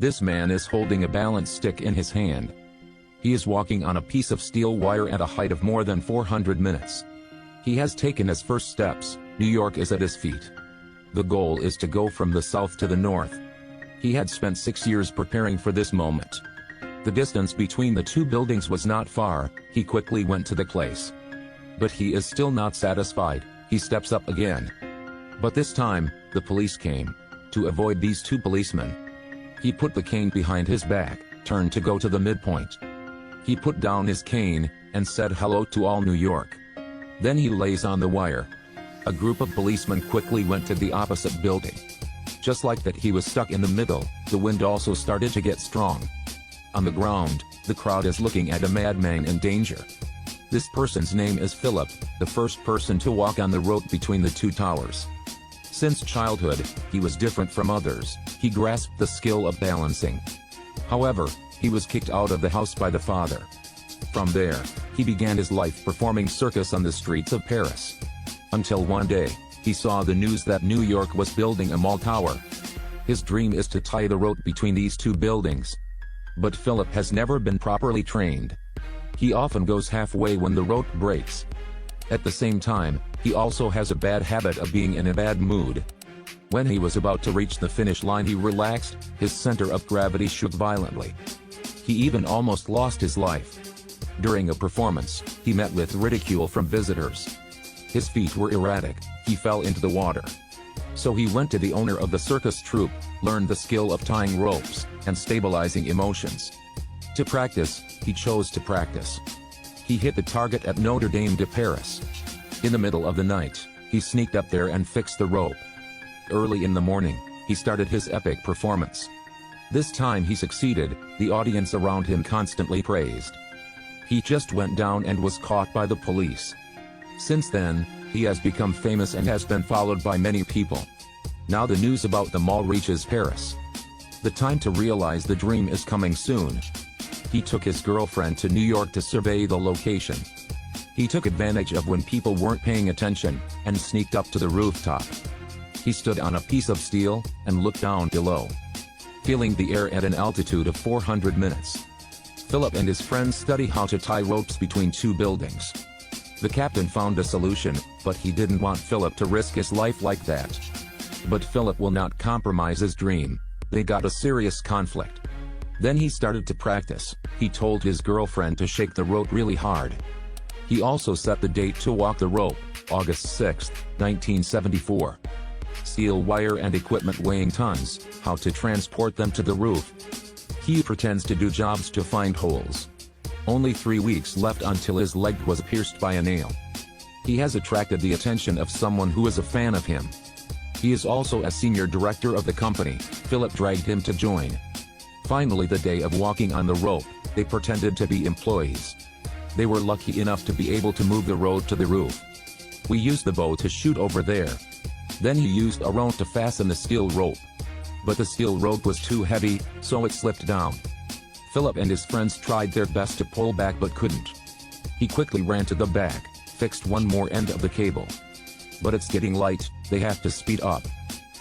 This man is holding a balance stick in his hand. He is walking on a piece of steel wire at a height of more than 400 minutes. He has taken his first steps. New York is at his feet. The goal is to go from the south to the north. He had spent 6 years preparing for this moment. The distance between the two buildings was not far. He quickly went to the place. But he is still not satisfied. He steps up again. But this time, the police came. To avoid these two policemen, he put the cane behind his back, turned to go to the midpoint. He put down his cane, and said hello to all New York. Then he lays on the wire. A group of policemen quickly went to the opposite building. Just like that, he was stuck in the middle. The wind also started to get strong. On the ground, the crowd is looking at a madman in danger. This person's name is Philip, the first person to walk on the rope between the two towers. Since childhood, he was different from others. He grasped the skill of balancing. However, he was kicked out of the house by the father. From there, he began his life performing circus on the streets of Paris. Until one day, he saw the news that New York was building a mall tower. His dream is to tie the rope between these two buildings. But Philip has never been properly trained. He often goes halfway when the rope breaks. At the same time, he also has a bad habit of being in a bad mood. When he was about to reach the finish line, he relaxed. His center of gravity shook violently. He even almost lost his life. During a performance, he met with ridicule from visitors. His feet were erratic. He fell into the water. So he went to the owner of the circus troupe, learned the skill of tying ropes, and stabilizing emotions. To practice, he chose to practice. He hit the target at Notre Dame de Paris. In the middle of the night, he sneaked up there and fixed the rope. Early in the morning, he started his epic performance. This time he succeeded. The audience around him constantly praised. He just went down and was caught by the police. Since then, he has become famous and has been followed by many people. Now the news about the mall reaches Paris. The time to realize the dream is coming soon. He took his girlfriend to New York to survey the location. He took advantage of when people weren't paying attention, and sneaked up to the rooftop. He stood on a piece of steel, and looked down below. Feeling the air at an altitude of 400 minutes. Philip and his friends study how to tie ropes between two buildings. The captain found a solution, but he didn't want Philip to risk his life like that. But Philip will not compromise his dream. They got a serious conflict. Then he started to practice. He told his girlfriend to shake the rope really hard. He also set the date to walk the rope, August 6, 1974. Steel wire and equipment weighing tons, how to transport them to the roof. He pretends to do jobs to find holes. Only 3 weeks left until his leg was pierced by a nail. He has attracted the attention of someone who is a fan of him. He is also a senior director of the company. Philip dragged him to join. Finally, the day of walking on the rope, they pretended to be employees. They were lucky enough to be able to move the road to the roof. We used the bow to shoot over there. Then he used a rope to fasten the steel rope. But the steel rope was too heavy, so it slipped down. Philip and his friends tried their best to pull back but couldn't. He quickly ran to the back, fixed one more end of the cable. But it's getting light, they have to speed up.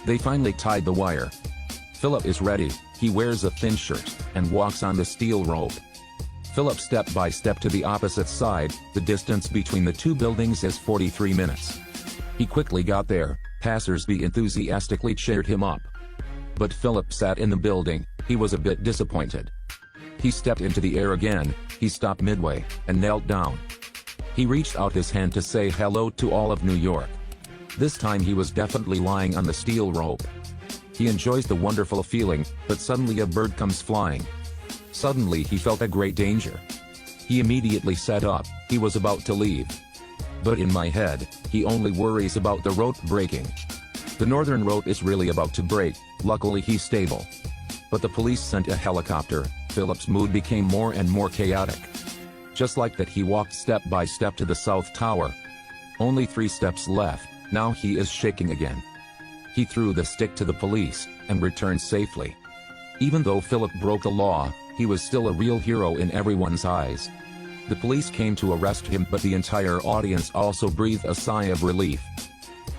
They finally tied the wire. Philip is ready. He wears a thin shirt, and walks on the steel rope. Philip step by step to the opposite side. The distance between the two buildings is 43 minutes. He quickly got there. Passers-by enthusiastically cheered him up. But Philip sat in the building. He was a bit disappointed. He stepped into the air again. He stopped midway, and knelt down. He reached out his hand to say hello to all of New York. This time he was definitely lying on the steel rope. He enjoys the wonderful feeling, but suddenly a bird comes flying. Suddenly he felt a great danger. He immediately sat up. He was about to leave. But in my head, he only worries about the rope breaking. The northern rope is really about to break. Luckily he's stable. But the police sent a helicopter. Philip's mood became more and more chaotic. Just like that, he walked step by step to the South Tower. Only 3 steps left. Now he is shaking again. He threw the stick to the police, and returned safely. Even though Philip broke the law, he was still a real hero in everyone's eyes. The police came to arrest him, but the entire audience also breathed a sigh of relief.